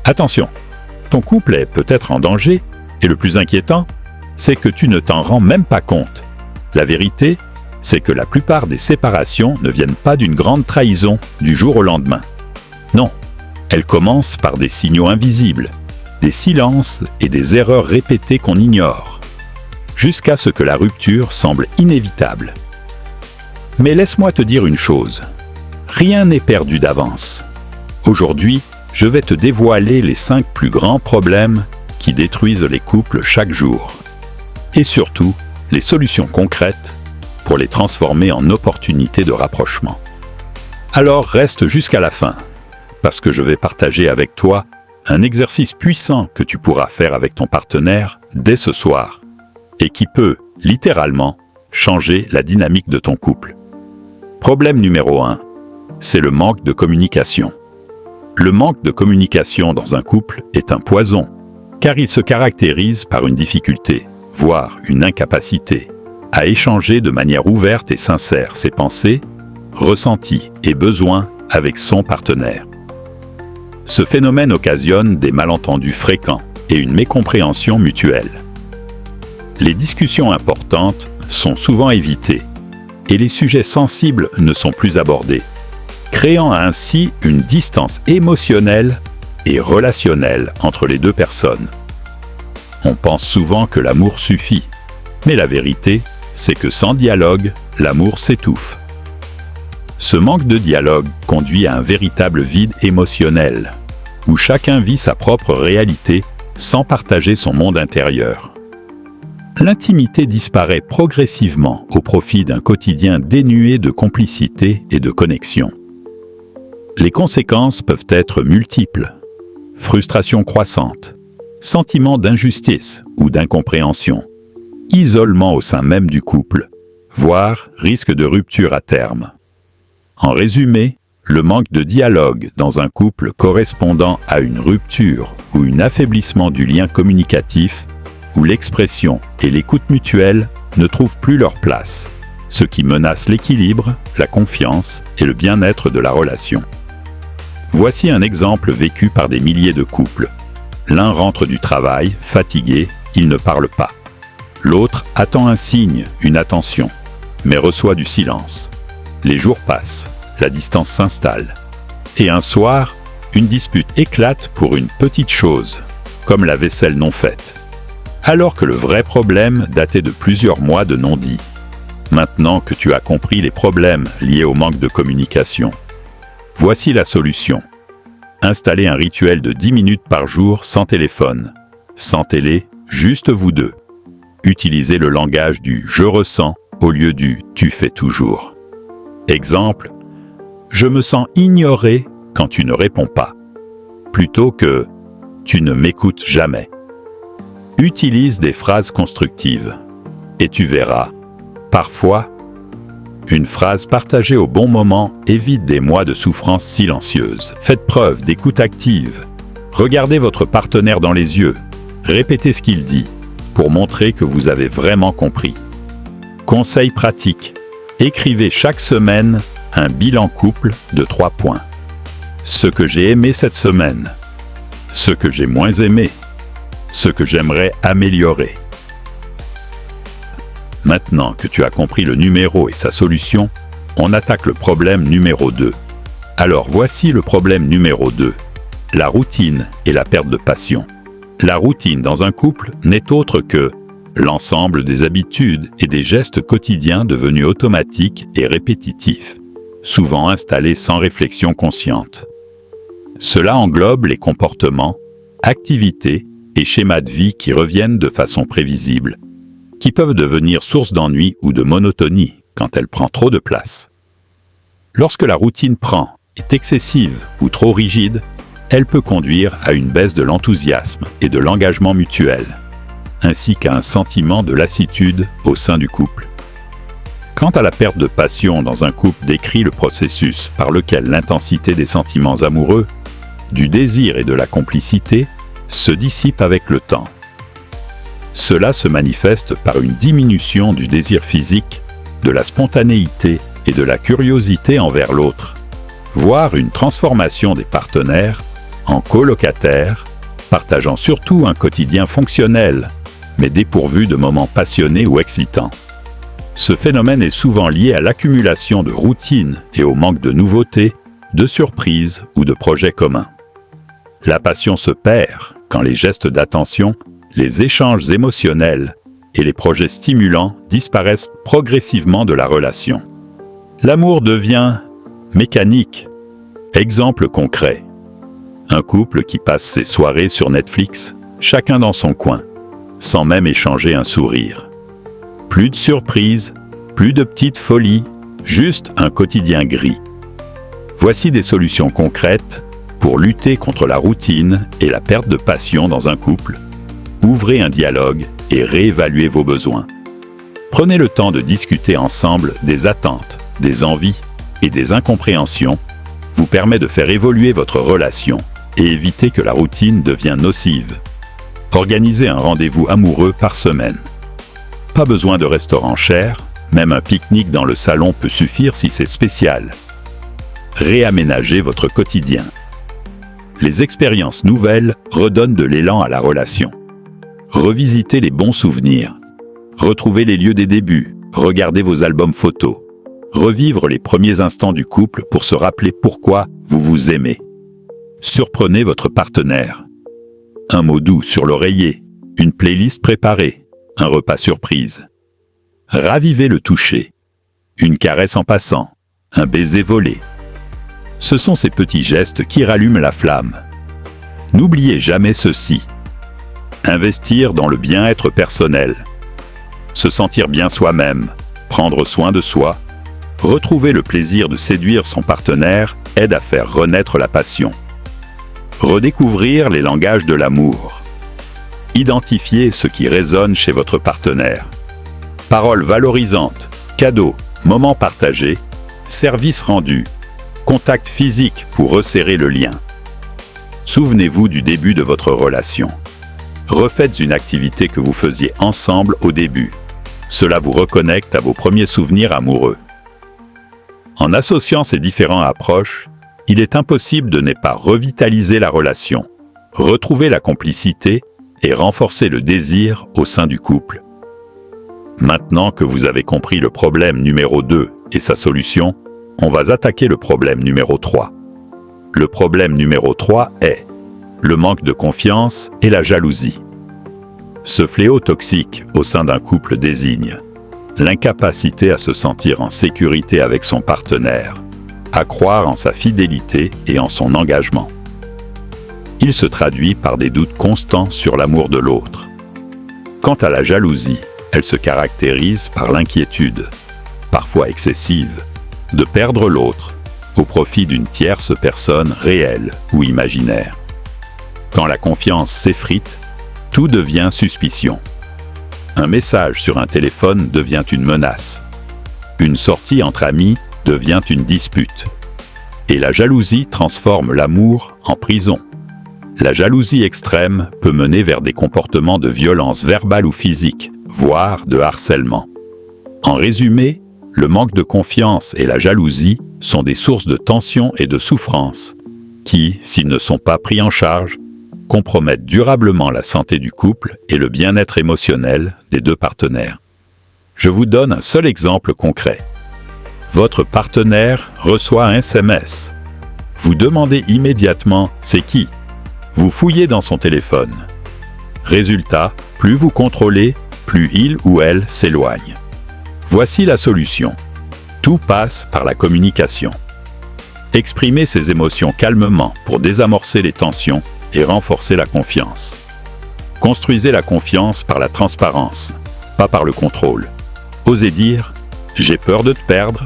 Attention, ton couple est peut-être en danger, et le plus inquiétant, c'est que tu ne t'en rends même pas compte. La vérité, c'est que la plupart des séparations ne viennent pas d'une grande trahison du jour au lendemain. Non, elles commencent par des signaux invisibles, des silences et des erreurs répétées qu'on ignore, jusqu'à ce que la rupture semble inévitable. Mais laisse-moi te dire une chose, rien n'est perdu d'avance. Aujourd'hui, je vais te dévoiler les 5 plus grands problèmes qui détruisent les couples chaque jour. Et surtout, les solutions concrètes pour les transformer en opportunités de rapprochement. Alors reste jusqu'à la fin, parce que je vais partager avec toi un exercice puissant que tu pourras faire avec ton partenaire dès ce soir, et qui peut, littéralement, changer la dynamique de ton couple. Problème numéro 1, c'est le manque de communication. Le manque de communication dans un couple est un poison, car il se caractérise par une difficulté, voire une incapacité, à échanger de manière ouverte et sincère ses pensées, ressentis et besoins avec son partenaire. Ce phénomène occasionne des malentendus fréquents et une mécompréhension mutuelle. Les discussions importantes sont souvent évitées et les sujets sensibles ne sont plus abordés, créant ainsi une distance émotionnelle et relationnelle entre les deux personnes. On pense souvent que l'amour suffit, mais la vérité, c'est que sans dialogue, l'amour s'étouffe. Ce manque de dialogue conduit à un véritable vide émotionnel, où chacun vit sa propre réalité sans partager son monde intérieur. L'intimité disparaît progressivement au profit d'un quotidien dénué de complicité et de connexion. Les conséquences peuvent être multiples. Frustration croissante, sentiment d'injustice ou d'incompréhension, isolement au sein même du couple, voire risque de rupture à terme. En résumé, le manque de dialogue dans un couple correspondant à une rupture ou un affaiblissement du lien communicatif, où l'expression et l'écoute mutuelle ne trouvent plus leur place, ce qui menace l'équilibre, la confiance et le bien-être de la relation. Voici un exemple vécu par des milliers de couples. L'un rentre du travail, fatigué, il ne parle pas. L'autre attend un signe, une attention, mais reçoit du silence. Les jours passent, la distance s'installe. Et un soir, une dispute éclate pour une petite chose, comme la vaisselle non faite. Alors que le vrai problème datait de plusieurs mois de non-dit. Maintenant que tu as compris les problèmes liés au manque de communication, voici la solution. Installez un rituel de 10 minutes par jour sans téléphone. Sans télé, juste vous deux. Utilisez le langage du « je ressens » au lieu du « tu fais toujours ». Exemple, je me sens ignoré quand tu ne réponds pas, plutôt que tu ne m'écoutes jamais. Utilise des phrases constructives et tu verras, parfois, une phrase partagée au bon moment évite des mois de souffrance silencieuse. Faites preuve d'écoute active. Regardez votre partenaire dans les yeux. Répétez ce qu'il dit pour montrer que vous avez vraiment compris. Conseil pratique. Écrivez chaque semaine un bilan couple de 3 points. Ce que j'ai aimé cette semaine. Ce que j'ai moins aimé. Ce que j'aimerais améliorer. Maintenant que tu as compris le numéro et sa solution, on attaque le problème numéro 2. Alors voici le problème numéro 2. La routine et la perte de passion. La routine dans un couple n'est autre que l'ensemble des habitudes et des gestes quotidiens devenus automatiques et répétitifs, souvent installés sans réflexion consciente. Cela englobe les comportements, activités et schémas de vie qui reviennent de façon prévisible, qui peuvent devenir source d'ennui ou de monotonie quand elle prend trop de place. Lorsque la routine est excessive ou trop rigide, elle peut conduire à une baisse de l'enthousiasme et de l'engagement mutuel, ainsi qu'à un sentiment de lassitude au sein du couple. Quant à la perte de passion dans un couple décrit le processus par lequel l'intensité des sentiments amoureux, du désir et de la complicité se dissipe avec le temps. Cela se manifeste par une diminution du désir physique, de la spontanéité et de la curiosité envers l'autre, voire une transformation des partenaires en colocataires, partageant surtout un quotidien fonctionnel, mais dépourvu de moments passionnés ou excitants. Ce phénomène est souvent lié à l'accumulation de routines et au manque de nouveautés, de surprises ou de projets communs. La passion se perd quand les gestes d'attention, les échanges émotionnels et les projets stimulants disparaissent progressivement de la relation. L'amour devient mécanique. Exemple concret. Un couple qui passe ses soirées sur Netflix, chacun dans son coin, sans même échanger un sourire. Plus de surprises, plus de petites folies, juste un quotidien gris. Voici des solutions concrètes pour lutter contre la routine et la perte de passion dans un couple. Ouvrez un dialogue et réévaluez vos besoins. Prenez le temps de discuter ensemble des attentes, des envies et des incompréhensions, vous permet de faire évoluer votre relation et éviter que la routine devienne nocive. Organisez un rendez-vous amoureux par semaine. Pas besoin de restaurant cher, même un pique-nique dans le salon peut suffire si c'est spécial. Réaménagez votre quotidien. Les expériences nouvelles redonnent de l'élan à la relation. Revisitez les bons souvenirs. Retrouvez les lieux des débuts, regardez vos albums photos. Revivre les premiers instants du couple pour se rappeler pourquoi vous vous aimez. Surprenez votre partenaire. Un mot doux sur l'oreiller, une playlist préparée, un repas surprise. Ravivez le toucher. Une caresse en passant, un baiser volé. Ce sont ces petits gestes qui rallument la flamme. N'oubliez jamais ceci. Investir dans le bien-être personnel. Se sentir bien soi-même, prendre soin de soi, retrouver le plaisir de séduire son partenaire aide à faire renaître la passion. Redécouvrir les langages de l'amour. Identifiez ce qui résonne chez votre partenaire. Paroles valorisantes, cadeaux, moments partagés, services rendus, contact physique pour resserrer le lien. Souvenez-vous du début de votre relation. Refaites une activité que vous faisiez ensemble au début. Cela vous reconnecte à vos premiers souvenirs amoureux. En associant ces différentes approches, il est impossible de ne pas revitaliser la relation, retrouver la complicité et renforcer le désir au sein du couple. Maintenant que vous avez compris le problème numéro 2 et sa solution, on va attaquer le problème numéro 3. Le problème numéro 3 est le manque de confiance et la jalousie. Ce fléau toxique au sein d'un couple désigne l'incapacité à se sentir en sécurité avec son partenaire, à croire en sa fidélité et en son engagement. Il se traduit par des doutes constants sur l'amour de l'autre. Quant à la jalousie, elle se caractérise par l'inquiétude, parfois excessive, de perdre l'autre au profit d'une tierce personne réelle ou imaginaire. Quand la confiance s'effrite, tout devient suspicion. Un message sur un téléphone devient une menace. Une sortie entre amis devient une dispute. Et la jalousie transforme l'amour en prison. La jalousie extrême peut mener vers des comportements de violence verbale ou physique, voire de harcèlement. En résumé, le manque de confiance et la jalousie sont des sources de tension et de souffrance qui, s'ils ne sont pas pris en charge, compromettent durablement la santé du couple et le bien-être émotionnel des deux partenaires. Je vous donne un seul exemple concret. Votre partenaire reçoit un SMS. Vous demandez immédiatement « c'est qui ?» Vous fouillez dans son téléphone. Résultat, plus vous contrôlez, plus il ou elle s'éloigne. Voici la solution. Tout passe par la communication. Exprimez ses émotions calmement pour désamorcer les tensions et renforcer la confiance. Construisez la confiance par la transparence, pas par le contrôle. Osez dire « j'ai peur de te perdre »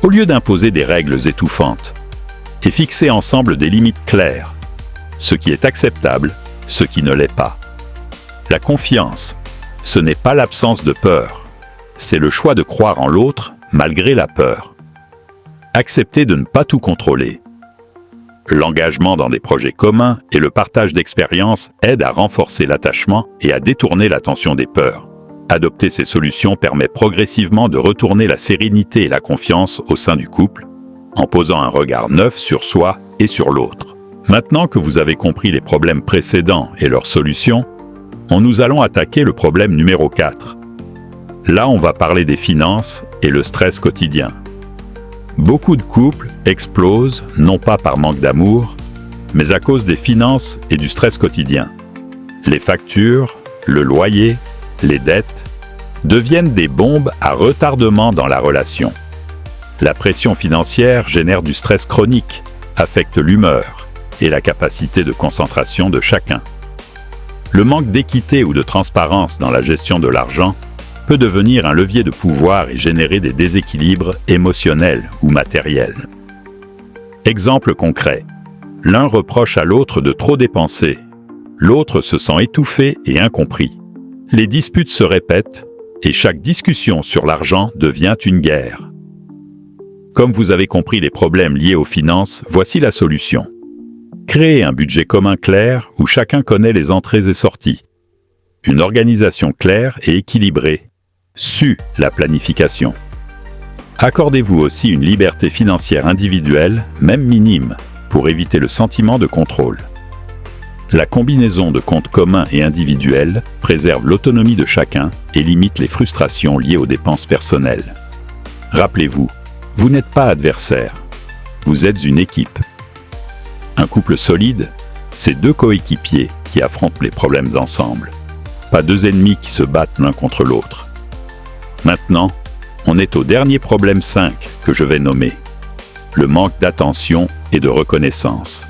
au lieu d'imposer des règles étouffantes. Et fixez ensemble des limites claires. Ce qui est acceptable, ce qui ne l'est pas. La confiance, ce n'est pas l'absence de peur. C'est le choix de croire en l'autre malgré la peur. Acceptez de ne pas tout contrôler. L'engagement dans des projets communs et le partage d'expériences aident à renforcer l'attachement et à détourner l'attention des peurs. Adopter ces solutions permet progressivement de retourner la sérénité et la confiance au sein du couple, en posant un regard neuf sur soi et sur l'autre. Maintenant que vous avez compris les problèmes précédents et leurs solutions, nous allons attaquer le problème numéro 4. Là, on va parler des finances et le stress quotidien. Beaucoup de couples explosent, non pas par manque d'amour, mais à cause des finances et du stress quotidien. Les factures, le loyer, les dettes deviennent des bombes à retardement dans la relation. La pression financière génère du stress chronique, affecte l'humeur et la capacité de concentration de chacun. Le manque d'équité ou de transparence dans la gestion de l'argent peut devenir un levier de pouvoir et générer des déséquilibres émotionnels ou matériels. Exemple concret. L'un reproche à l'autre de trop dépenser. L'autre se sent étouffé et incompris. Les disputes se répètent et chaque discussion sur l'argent devient une guerre. Comme vous avez compris les problèmes liés aux finances, voici la solution. Créez un budget commun clair où chacun connaît les entrées et sorties. Une organisation claire et équilibrée sue la planification. Accordez-vous aussi une liberté financière individuelle, même minime, pour éviter le sentiment de contrôle. La combinaison de comptes communs et individuels préserve l'autonomie de chacun et limite les frustrations liées aux dépenses personnelles. Rappelez-vous, vous n'êtes pas adversaire, vous êtes une équipe. Un couple solide, c'est deux coéquipiers qui affrontent les problèmes ensemble, pas deux ennemis qui se battent l'un contre l'autre. Maintenant, on est au dernier problème 5 que je vais nommer, le manque d'attention et de reconnaissance.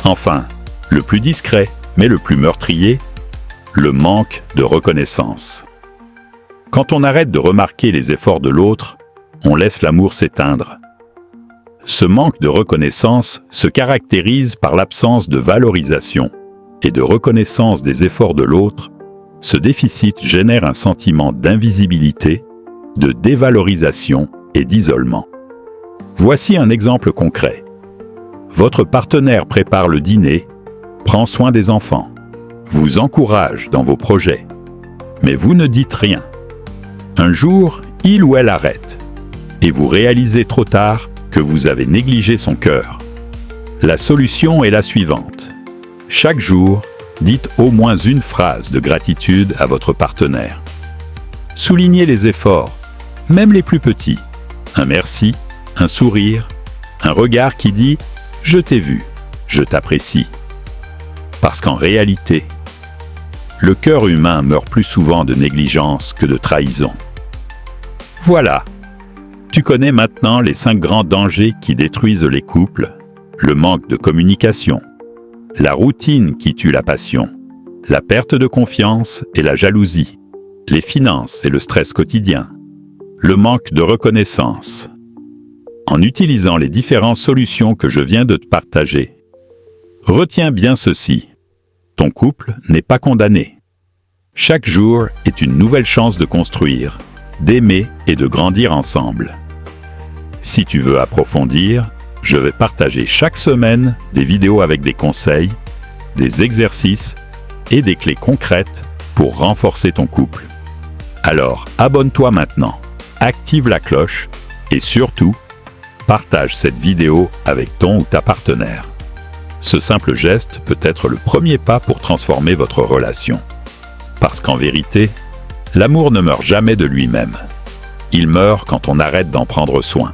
Enfin, le plus discret, mais le plus meurtrier, le manque de reconnaissance. Quand on arrête de remarquer les efforts de l'autre, on laisse l'amour s'éteindre. Ce manque de reconnaissance se caractérise par l'absence de valorisation et de reconnaissance des efforts de l'autre. Ce déficit génère un sentiment d'invisibilité, de dévalorisation et d'isolement. Voici un exemple concret. Votre partenaire prépare le dîner, prend soin des enfants, vous encourage dans vos projets, mais vous ne dites rien. Un jour, il ou elle arrête, et vous réalisez trop tard que vous avez négligé son cœur. La solution est la suivante. Chaque jour, dites au moins une phrase de gratitude à votre partenaire. Soulignez les efforts, même les plus petits. Un merci, un sourire, un regard qui dit « Je t'ai vu, je t'apprécie ». Parce qu'en réalité, le cœur humain meurt plus souvent de négligence que de trahison. Voilà. Tu connais maintenant les 5 grands dangers qui détruisent les couples, le manque de communication, la routine qui tue la passion, la perte de confiance et la jalousie, les finances et le stress quotidien, le manque de reconnaissance. En utilisant les différentes solutions que je viens de te partager, retiens bien ceci. Ton couple n'est pas condamné. Chaque jour est une nouvelle chance de construire, d'aimer et de grandir ensemble. Si tu veux approfondir, je vais partager chaque semaine des vidéos avec des conseils, des exercices et des clés concrètes pour renforcer ton couple. Alors, abonne-toi maintenant, active la cloche et surtout, partage cette vidéo avec ton ou ta partenaire. Ce simple geste peut être le premier pas pour transformer votre relation. Parce qu'en vérité, l'amour ne meurt jamais de lui-même. Il meurt quand on arrête d'en prendre soin.